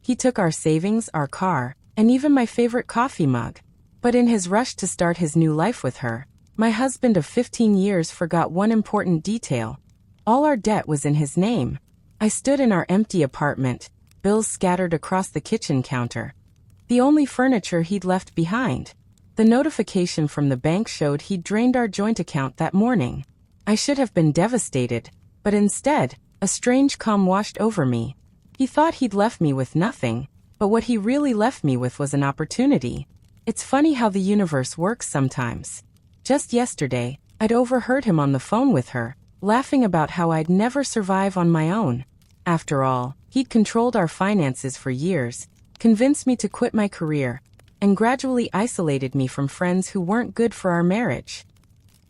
He took our savings, our car, and even my favorite coffee mug. But in his rush to start his new life with her, my husband of 15 years forgot one important detail. All our debt was in his name. I stood in our empty apartment, bills scattered across the kitchen counter. The only furniture he'd left behind. The notification from the bank showed he'd drained our joint account that morning. I should have been devastated, but instead, a strange calm washed over me. He thought he'd left me with nothing, but what he really left me with was an opportunity. It's funny how the universe works sometimes. Just yesterday, I'd overheard him on the phone with her, laughing about how I'd never survive on my own. After all, he'd controlled our finances for years, convinced me to quit my career, and gradually isolated me from friends who weren't good for our marriage.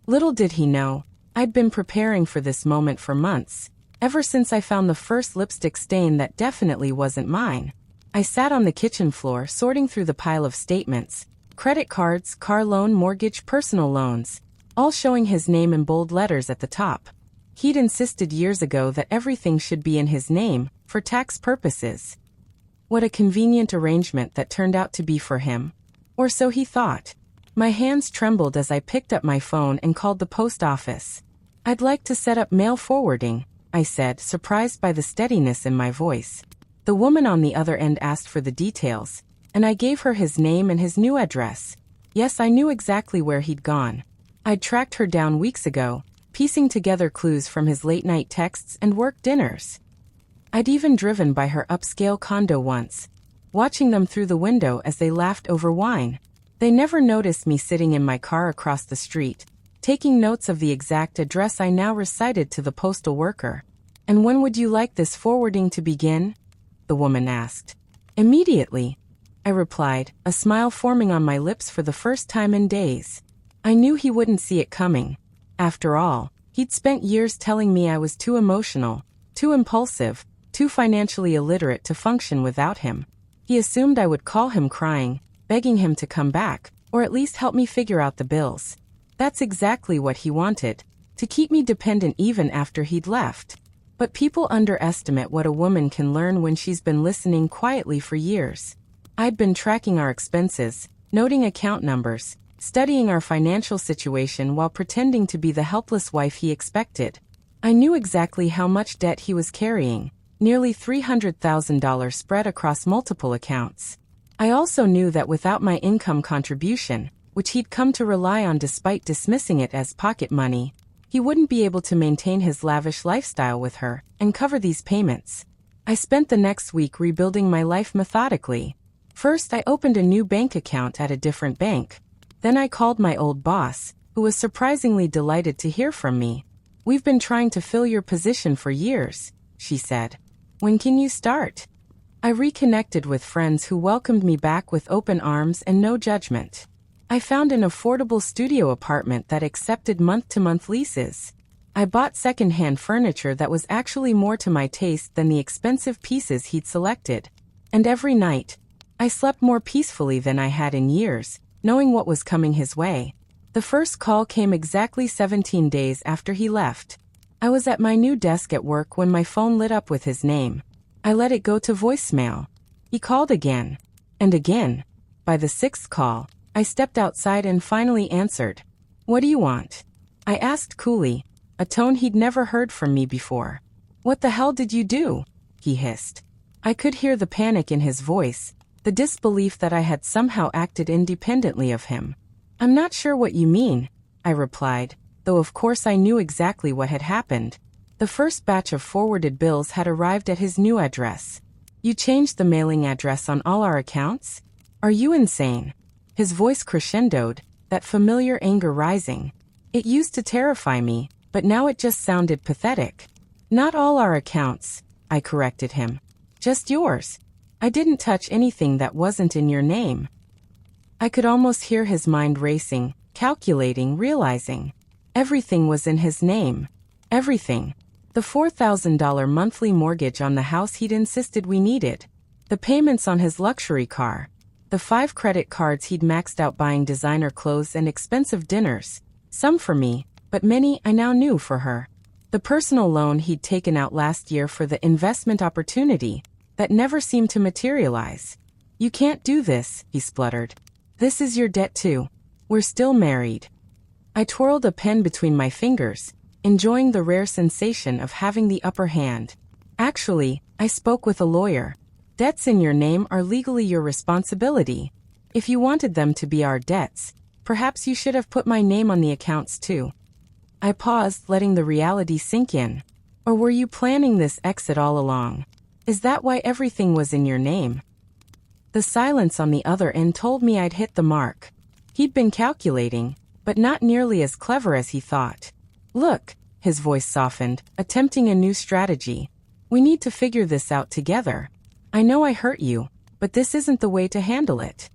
Little did he know, I'd been preparing for this moment for months, ever since I found the first lipstick stain that definitely wasn't mine. I sat on the kitchen floor sorting through the pile of statements, credit cards, car loan, mortgage, personal loans, all showing his name in bold letters at the top. He'd insisted years ago that everything should be in his name, for tax purposes. What a convenient arrangement that turned out to be for him. Or so he thought. My hands trembled as I picked up my phone and called the post office. "I'd like to set up mail forwarding," I said, surprised by the steadiness in my voice. The woman on the other end asked for the details, and I gave her his name and his new address. Yes, I knew exactly where he'd gone. I'd tracked her down weeks ago, piecing together clues from his late-night texts and work dinners. I'd even driven by her upscale condo once, watching them through the window as they laughed over wine. They never noticed me sitting in my car across the street, taking notes of the exact address I now recited to the postal worker. "And when would you like this forwarding to begin?" the woman asked. "Immediately," I replied, a smile forming on my lips for the first time in days. I knew he wouldn't see it coming. After all, he'd spent years telling me I was too emotional, too impulsive, too financially illiterate to function without him. He assumed I would call him crying, begging him to come back, or at least help me figure out the bills. That's exactly what he wanted, to keep me dependent even after he'd left. But people underestimate what a woman can learn when she's been listening quietly for years. I'd been tracking our expenses, noting account numbers, studying our financial situation while pretending to be the helpless wife he expected. I knew exactly how much debt he was carrying, nearly $300,000 spread across multiple accounts. I also knew that without my income contribution, which he'd come to rely on despite dismissing it as pocket money, he wouldn't be able to maintain his lavish lifestyle with her and cover these payments. I spent the next week rebuilding my life methodically. First, I opened a new bank account at a different bank. Then I called my old boss, who was surprisingly delighted to hear from me. "We've been trying to fill your position for years," she said. "When can you start?" I reconnected with friends who welcomed me back with open arms and no judgment. I found an affordable studio apartment that accepted month-to-month leases. I bought second-hand furniture that was actually more to my taste than the expensive pieces he'd selected. And every night, I slept more peacefully than I had in years, knowing what was coming his way. The first call came exactly 17 days after he left. I was at my new desk at work when my phone lit up with his name. I let it go to voicemail. He called again. And again. By the sixth call, I stepped outside and finally answered. "What do you want?" I asked coolly, a tone he'd never heard from me before. "What the hell did you do?" he hissed. I could hear the panic in his voice, the disbelief that I had somehow acted independently of him. "I'm not sure what you mean," I replied, though of course I knew exactly what had happened. The first batch of forwarded bills had arrived at his new address. "You changed the mailing address on all our accounts? Are you insane?" His voice crescendoed, that familiar anger rising. It used to terrify me, but now it just sounded pathetic. "Not all our accounts," I corrected him. "Just yours. I didn't touch anything that wasn't in your name." I could almost hear his mind racing, calculating, realizing. Everything was in his name. Everything. The $4,000 monthly mortgage on the house he'd insisted we needed. The payments on his luxury car. The 5 credit cards he'd maxed out buying designer clothes and expensive dinners. Some for me, but many I now knew for her. The personal loan he'd taken out last year for the investment opportunity. that never seemed to materialize. "You can't do this," he spluttered. "This is your debt too. We're still married." I twirled a pen between my fingers, enjoying the rare sensation of having the upper hand. "Actually, I spoke with a lawyer. Debts in your name are legally your responsibility. If you wanted them to be our debts, perhaps you should have put my name on the accounts too." I paused, letting the reality sink in. "Or were you planning this exit all along? Is that why everything was in your name?" The silence on the other end told me I'd hit the mark. He'd been calculating, but not nearly as clever as he thought. "Look," his voice softened, attempting a new strategy. "We need to figure this out together. I know I hurt you, but this isn't the way to handle it."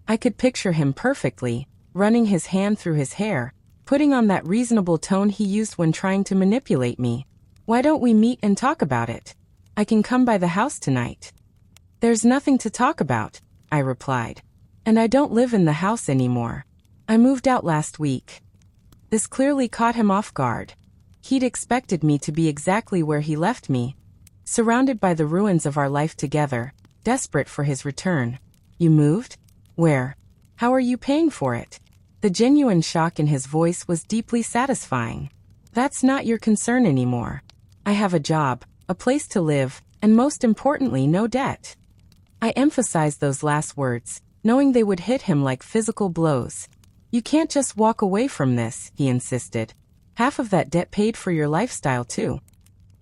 I could picture him perfectly, running his hand through his hair, putting on that reasonable tone he used when trying to manipulate me. "Why don't we meet and talk about it? I can come by the house tonight." "There's nothing to talk about," I replied. "And I don't live in the house anymore. I moved out last week." This clearly caught him off guard. He'd expected me to be exactly where he left me, surrounded by the ruins of our life together, desperate for his return. "You moved? Where? How are you paying for it?" The genuine shock in his voice was deeply satisfying. "That's not your concern anymore. I have a job, a place to live, and most importantly, no debt." I emphasized those last words, knowing they would hit him like physical blows. "You can't just walk away from this," he insisted. "Half of that debt paid for your lifestyle too."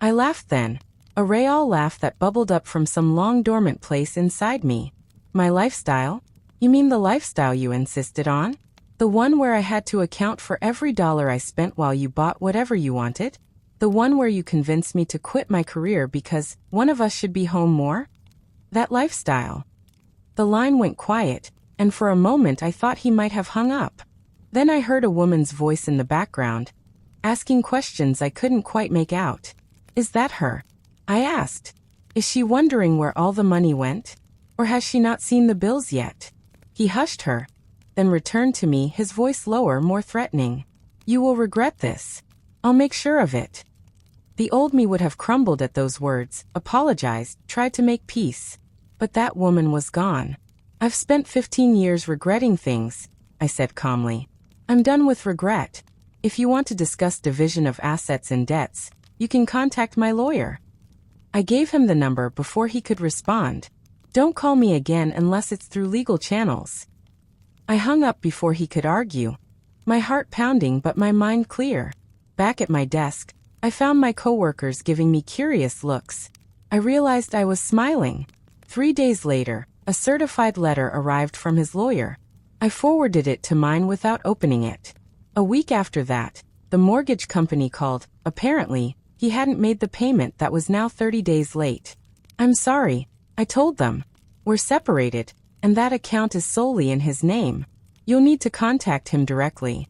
I laughed then, a real laugh that bubbled up from some long-dormant place inside me. "My lifestyle? You mean the lifestyle you insisted on? The one where I had to account for every dollar I spent while you bought whatever you wanted? The one where you convinced me to quit my career because one of us should be home more? That lifestyle?" The line went quiet, and for a moment I thought he might have hung up. Then I heard a woman's voice in the background, asking questions I couldn't quite make out. "Is that her?" I asked. "Is she wondering where all the money went? Or has she not seen the bills yet?" He hushed her, then returned to me, his voice lower, more threatening. "You will regret this. I'll make sure of it." The old me would have crumbled at those words, apologized, tried to make peace. But that woman was gone. "I've spent 15 years regretting things," I said calmly. "I'm done with regret. If you want to discuss division of assets and debts, you can contact my lawyer." I gave him the number before he could respond. "Don't call me again unless it's through legal channels." I hung up before he could argue, my heart pounding but my mind clear. Back at my desk, I found my coworkers giving me curious looks. I realized I was smiling. 3 days later, a certified letter arrived from his lawyer. I forwarded it to mine without opening it. A week after that, the mortgage company called. Apparently, he hadn't made the payment that was now 30 days late. "I'm sorry," I told them. "We're separated, and that account is solely in his name. You'll need to contact him directly."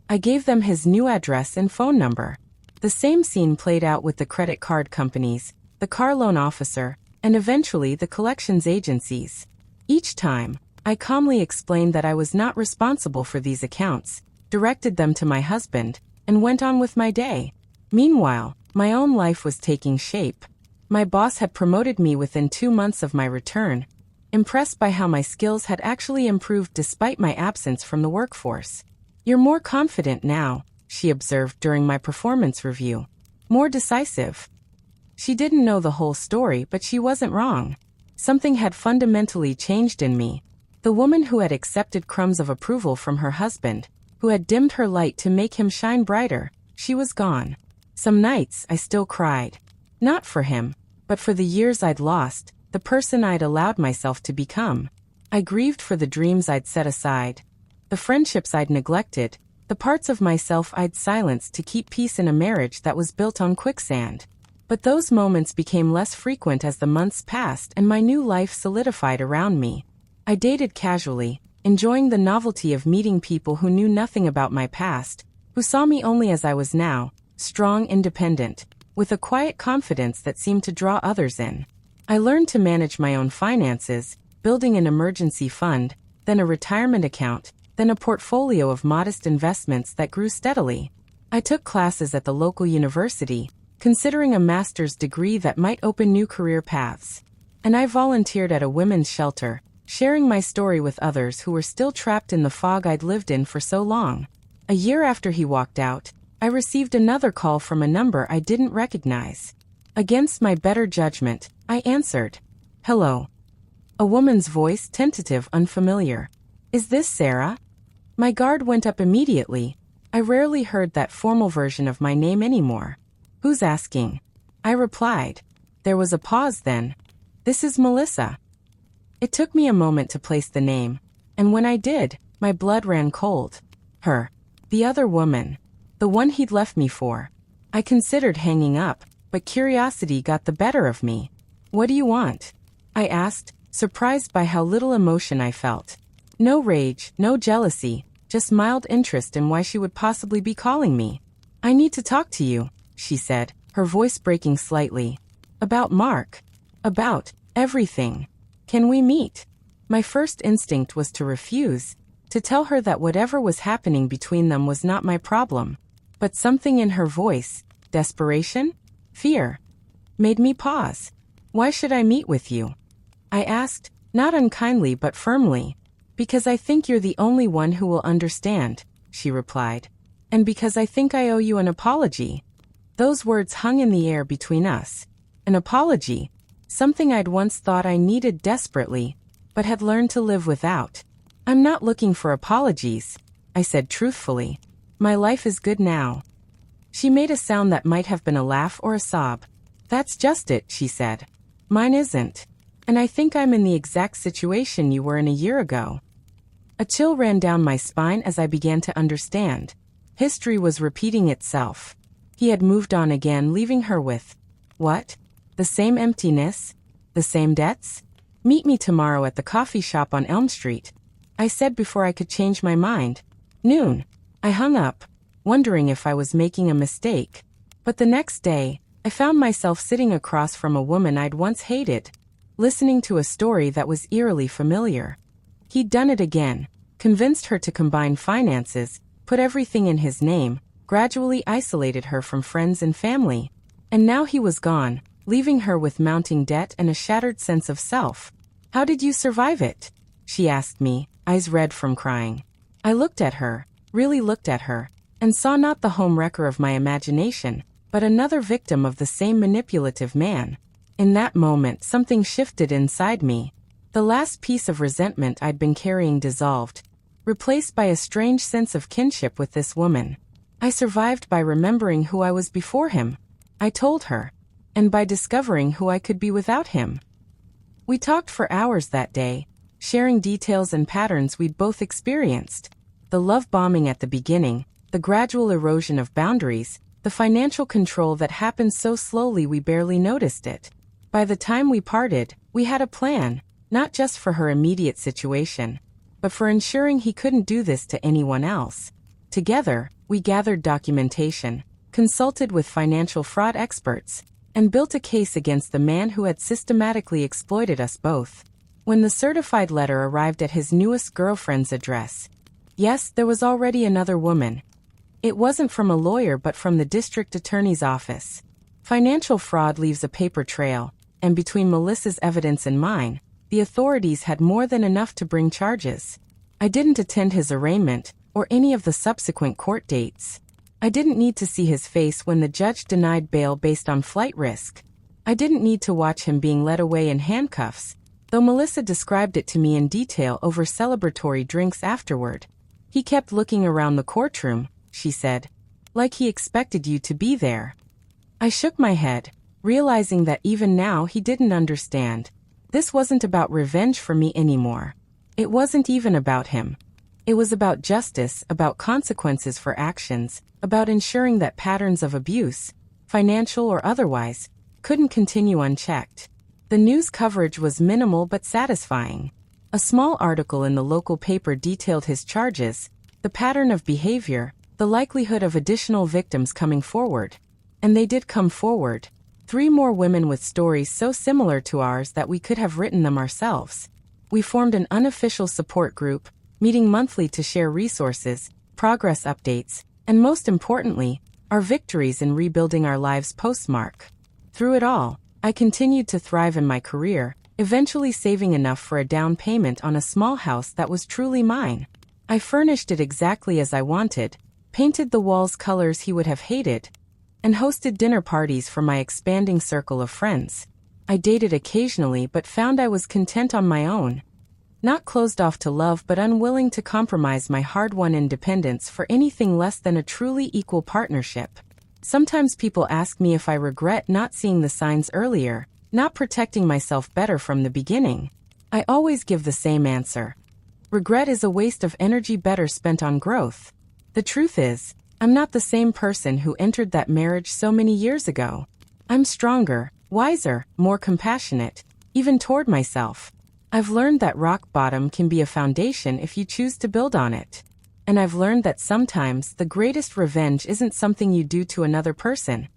I gave them his new address and phone number. The same scene played out with the credit card companies, the car loan officer, and eventually the collections agencies. Each time, I calmly explained that I was not responsible for these accounts, directed them to my husband, and went on with my day. Meanwhile, my own life was taking shape. My boss had promoted me within 2 months of my return, impressed by how my skills had actually improved despite my absence from the workforce. "You're more confident now," she observed during my performance review. "More decisive." She didn't know the whole story, but she wasn't wrong. Something had fundamentally changed in me. The woman who had accepted crumbs of approval from her husband, who had dimmed her light to make him shine brighter, she was gone. Some nights I still cried. Not for him, but for the years I'd lost, the person I'd allowed myself to become. I grieved for the dreams I'd set aside, the friendships I'd neglected, the parts of myself I'd silenced to keep peace in a marriage that was built on quicksand. But those moments became less frequent as the months passed and my new life solidified around me. I dated casually, enjoying the novelty of meeting people who knew nothing about my past, who saw me only as I was now, strong, independent, with a quiet confidence that seemed to draw others in. I learned to manage my own finances, building an emergency fund, then a retirement account, then a portfolio of modest investments that grew steadily. I took classes at the local university, considering a master's degree that might open new career paths. and I volunteered at a women's shelter, sharing my story with others who were still trapped in the fog I'd lived in for so long. A year after he walked out, I received another call from a number I didn't recognize. Against my better judgment, I answered. "Hello." A woman's voice, tentative, unfamiliar. "Is this Sarah?" My guard went up immediately. I rarely heard that formal version of my name anymore. "Who's asking?" I replied. There was a pause then. "This is Melissa." It took me a moment to place the name, and when I did, my blood ran cold. Her. The other woman. The one he'd left me for. I considered hanging up, but curiosity got the better of me. "What do you want?" I asked, surprised by how little emotion I felt. No rage, no jealousy, just mild interest in why she would possibly be calling me. "I need to talk to you," she said, her voice breaking slightly. "About Mark. About everything. Can we meet?" My first instinct was to refuse, to tell her that whatever was happening between them was not my problem. But something in her voice, desperation, fear, made me pause. "Why should I meet with you?" I asked, not unkindly but firmly. "Because I think you're the only one who will understand," she replied. "And because I think I owe you an apology." Those words hung in the air between us. An apology, something I'd once thought I needed desperately, but had learned to live without. "I'm not looking for apologies," I said truthfully. "My life is good now." She made a sound that might have been a laugh or a sob. "That's just it," she said. "Mine isn't. And I think I'm in the exact situation you were in a year ago." A chill ran down my spine as I began to understand. History was repeating itself. He had moved on again, leaving her with, what? The same emptiness? The same debts? "Meet me tomorrow at the coffee shop on Elm Street," I said before I could change my mind. Noon. I hung up, wondering if I was making a mistake. But the next day, I found myself sitting across from a woman I'd once hated, listening to a story that was eerily familiar. He'd done it again, convinced her to combine finances, put everything in his name, gradually isolated her from friends and family. And now he was gone, leaving her with mounting debt and a shattered sense of self. "How did you survive it?" she asked me, eyes red from crying. I looked at her, really looked at her, and saw not the homewrecker of my imagination, but another victim of the same manipulative man. In that moment, something shifted inside me. The last piece of resentment I'd been carrying dissolved, replaced by a strange sense of kinship with this woman. I survived by remembering who I was before him, I told her, and by discovering who I could be without him. We talked for hours that day, sharing details and patterns we'd both experienced. The love bombing at the beginning, the gradual erosion of boundaries, the financial control that happened so slowly we barely noticed it. By the time we parted, we had a plan, not just for her immediate situation, but for ensuring he couldn't do this to anyone else. Together, we gathered documentation, consulted with financial fraud experts, and built a case against the man who had systematically exploited us both. When the certified letter arrived at his newest girlfriend's address, yes, there was already another woman. It wasn't from a lawyer but from the district attorney's office. Financial fraud leaves a paper trail, and between Melissa's evidence and mine, the authorities had more than enough to bring charges. I didn't attend his arraignment, or any of the subsequent court dates. I didn't need to see his face when the judge denied bail based on flight risk. I didn't need to watch him being led away in handcuffs, though Melissa described it to me in detail over celebratory drinks afterward. "He kept looking around the courtroom," she said, "like he expected you to be there." I shook my head, realizing that even now he didn't understand. This wasn't about revenge for me anymore. It wasn't even about him. It was about justice, about consequences for actions, about ensuring that patterns of abuse, financial or otherwise, couldn't continue unchecked. The news coverage was minimal but satisfying. A small article in the local paper detailed his charges, the pattern of behavior, the likelihood of additional victims coming forward. And they did come forward. 3 more women with stories so similar to ours that we could have written them ourselves. We formed an unofficial support group, meeting monthly to share resources, progress updates, and most importantly, our victories in rebuilding our lives post-Mark. Through it all, I continued to thrive in my career, eventually saving enough for a down payment on a small house that was truly mine. I furnished it exactly as I wanted, painted the walls colors he would have hated, and hosted dinner parties for my expanding circle of friends. I dated occasionally but found I was content on my own. Not closed off to love but unwilling to compromise my hard-won independence for anything less than a truly equal partnership. Sometimes people ask me if I regret not seeing the signs earlier, not protecting myself better from the beginning. I always give the same answer. Regret is a waste of energy better spent on growth. The truth is, I'm not the same person who entered that marriage so many years ago. I'm stronger, wiser, more compassionate, even toward myself. I've learned that rock bottom can be a foundation if you choose to build on it. And I've learned that sometimes the greatest revenge isn't something you do to another person.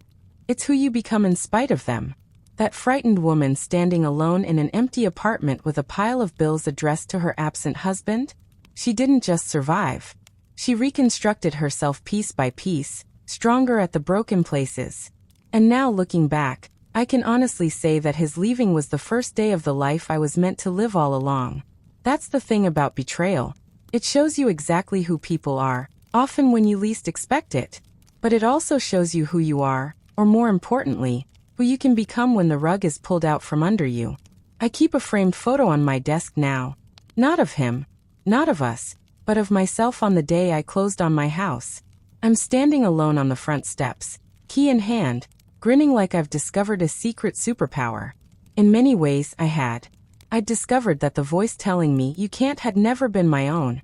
It's who you become in spite of them. That frightened woman standing alone in an empty apartment with a pile of bills addressed to her absent husband? She didn't just survive. She reconstructed herself piece by piece, stronger at the broken places. And now looking back, I can honestly say that his leaving was the first day of the life I was meant to live all along. That's the thing about betrayal. It shows you exactly who people are, often when you least expect it. But it also shows you who you are, or more importantly, who you can become when the rug is pulled out from under you. I keep a framed photo on my desk now. Not of him, not of us, but of myself on the day I closed on my house. I'm standing alone on the front steps, key in hand, grinning like I've discovered a secret superpower. In many ways, I had. I'd discovered that the voice telling me you can't had never been my own.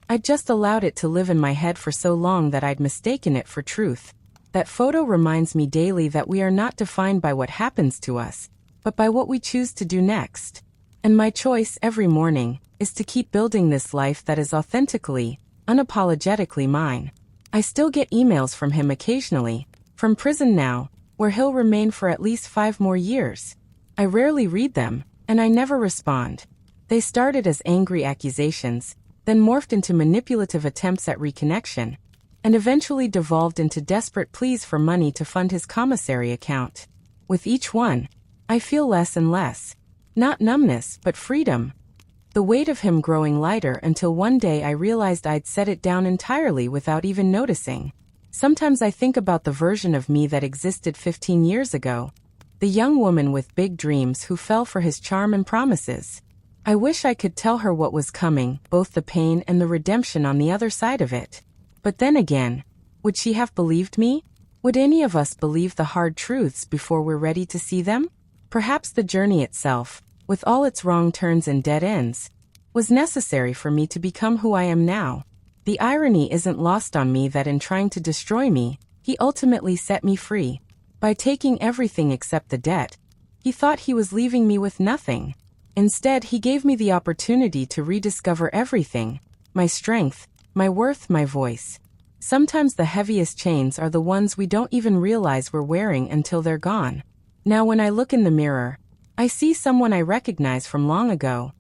I'd just allowed it to live in my head for so long that I'd mistaken it for truth. That photo reminds me daily that we are not defined by what happens to us, but by what we choose to do next. And my choice every morning is to keep building this life that is authentically, unapologetically mine. I still get emails from him occasionally, from prison now, where he'll remain for at least 5 more years. I rarely read them, and I never respond. They started as angry accusations, then morphed into manipulative attempts at reconnection, and eventually devolved into desperate pleas for money to fund his commissary account. With each one, I feel less and less. Not numbness, but freedom. The weight of him growing lighter until one day I realized I'd set it down entirely without even noticing. Sometimes I think about the version of me that existed 15 years ago. The young woman with big dreams who fell for his charm and promises. I wish I could tell her what was coming, both the pain and the redemption on the other side of it. But then again, would she have believed me? Would any of us believe the hard truths before we're ready to see them? Perhaps the journey itself, with all its wrong turns and dead ends, was necessary for me to become who I am now. The irony isn't lost on me that in trying to destroy me, he ultimately set me free. By taking everything except the debt, he thought he was leaving me with nothing. Instead, he gave me the opportunity to rediscover everything: my strength, my worth, my voice. Sometimes the heaviest chains are the ones we don't even realize we're wearing until they're gone. Now when I look in the mirror, I see someone I recognize from long ago.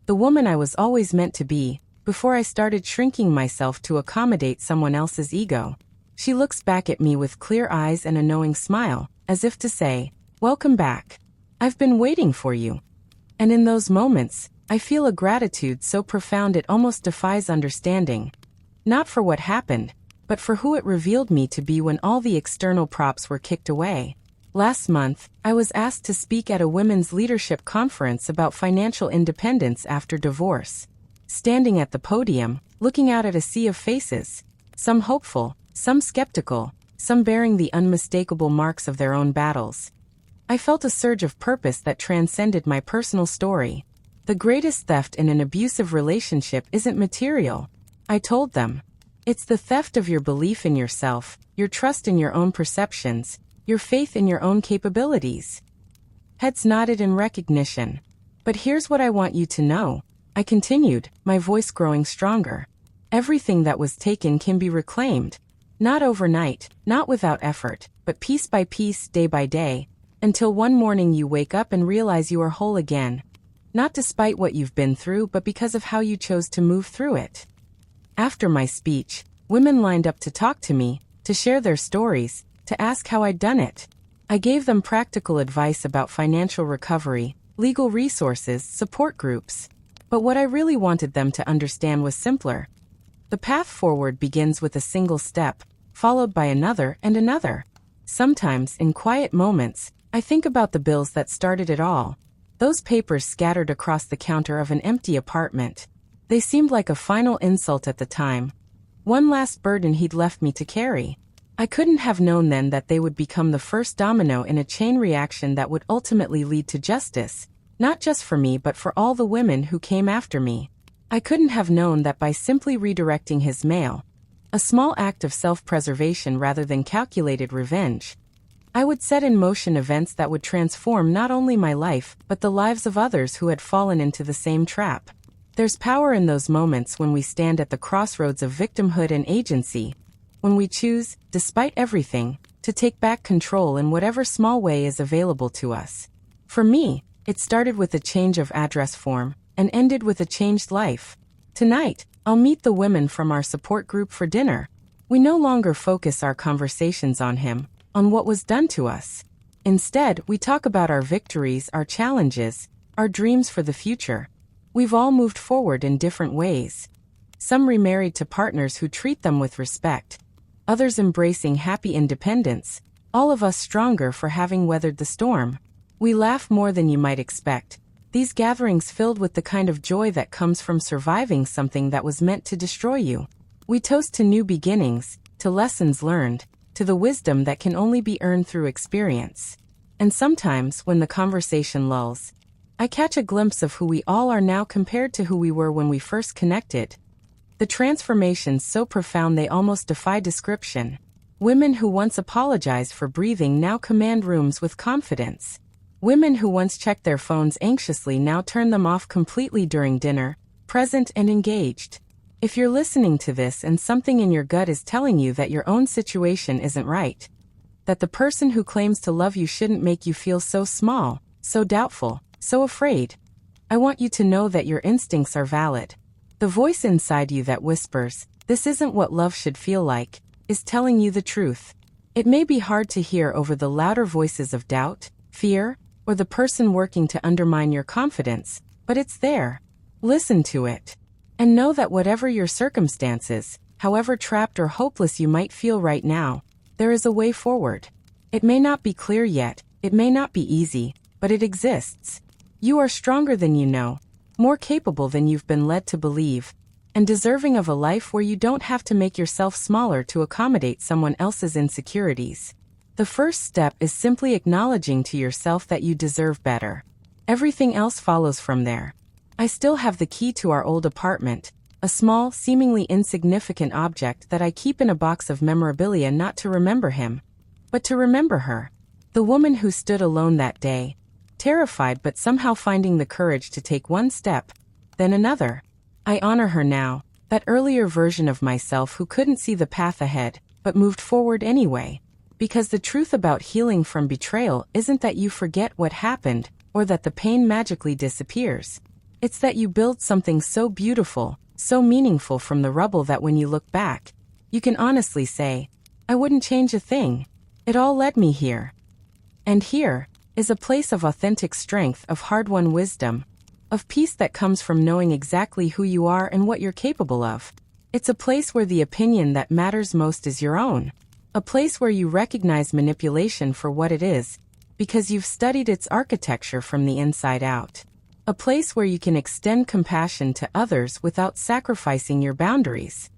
The woman I was always meant to be, before I started shrinking myself to accommodate someone else's ego. She looks back at me with clear eyes and a knowing smile, as if to say, "Welcome back. I've been waiting for you." And in those moments, I feel a gratitude so profound it almost defies understanding. Not for what happened, but for who it revealed me to be when all the external props were kicked away. Last month, I was asked to speak at a women's leadership conference about financial independence after divorce. Standing at the podium, looking out at a sea of faces, some hopeful, some skeptical, some bearing the unmistakable marks of their own battles. I felt a surge of purpose that transcended my personal story. The greatest theft in an abusive relationship isn't material, I told them. It's the theft of your belief in yourself, your trust in your own perceptions, your faith in your own capabilities. Heads nodded in recognition. But here's what I want you to know, I continued, my voice growing stronger. Everything that was taken can be reclaimed. Not overnight, not without effort, but piece by piece, day by day, until one morning you wake up and realize you are whole again. Not despite what you've been through, but because of how you chose to move through it. After my speech, women lined up to talk to me, to share their stories, to ask how I'd done it. I gave them practical advice about financial recovery, legal resources, support groups. But what I really wanted them to understand was simpler. The path forward begins with a single step, followed by another and another. Sometimes, in quiet moments, I think about the bills that started it all. Those papers scattered across the counter of an empty apartment. They seemed like a final insult at the time. One last burden he'd left me to carry. I couldn't have known then that they would become the first domino in a chain reaction that would ultimately lead to justice, not just for me but for all the women who came after me. I couldn't have known that by simply redirecting his mail, a small act of self-preservation rather than calculated revenge, I would set in motion events that would transform not only my life but the lives of others who had fallen into the same trap. There's power in those moments when we stand at the crossroads of victimhood and agency, when we choose, despite everything, to take back control in whatever small way is available to us. For me, it started with a change of address form and ended with a changed life. Tonight, I'll meet the women from our support group for dinner. We no longer focus our conversations on him, on what was done to us. Instead, we talk about our victories, our challenges, our dreams for the future. We've all moved forward in different ways. Some remarried to partners who treat them with respect. Others embracing happy independence. All of us stronger for having weathered the storm. We laugh more than you might expect. These gatherings filled with the kind of joy that comes from surviving something that was meant to destroy you. We toast to new beginnings, to lessons learned, to the wisdom that can only be earned through experience. And sometimes, when the conversation lulls, I catch a glimpse of who we all are now compared to who we were when we first connected. The transformations so profound they almost defy description. Women who once apologized for breathing now command rooms with confidence. Women who once checked their phones anxiously now turn them off completely during dinner, present and engaged. If you're listening to this and something in your gut is telling you that your own situation isn't right, that the person who claims to love you shouldn't make you feel so small, so doubtful, so afraid, I want you to know that your instincts are valid. The voice inside you that whispers, "This isn't what love should feel like," is telling you the truth. It may be hard to hear over the louder voices of doubt, fear, or the person working to undermine your confidence, but it's there. Listen to it. And know that whatever your circumstances, however trapped or hopeless you might feel right now, there is a way forward. It may not be clear yet, it may not be easy, but it exists. You are stronger than you know, more capable than you've been led to believe, and deserving of a life where you don't have to make yourself smaller to accommodate someone else's insecurities. The first step is simply acknowledging to yourself that you deserve better. Everything else follows from there. I still have the key to our old apartment, a small, seemingly insignificant object that I keep in a box of memorabilia, not to remember him, but to remember her. The woman who stood alone that day, terrified but somehow finding the courage to take one step, then another. I honor her now, that earlier version of myself who couldn't see the path ahead, but moved forward anyway. Because the truth about healing from betrayal isn't that you forget what happened, or that the pain magically disappears. It's that you build something so beautiful, so meaningful from the rubble that when you look back, you can honestly say, "I wouldn't change a thing. It all led me here." And here is a place of authentic strength, of hard-won wisdom, of peace that comes from knowing exactly who you are and what you're capable of. It's a place where the opinion that matters most is your own. A place where you recognize manipulation for what it is, because you've studied its architecture from the inside out. A place where you can extend compassion to others without sacrificing your boundaries.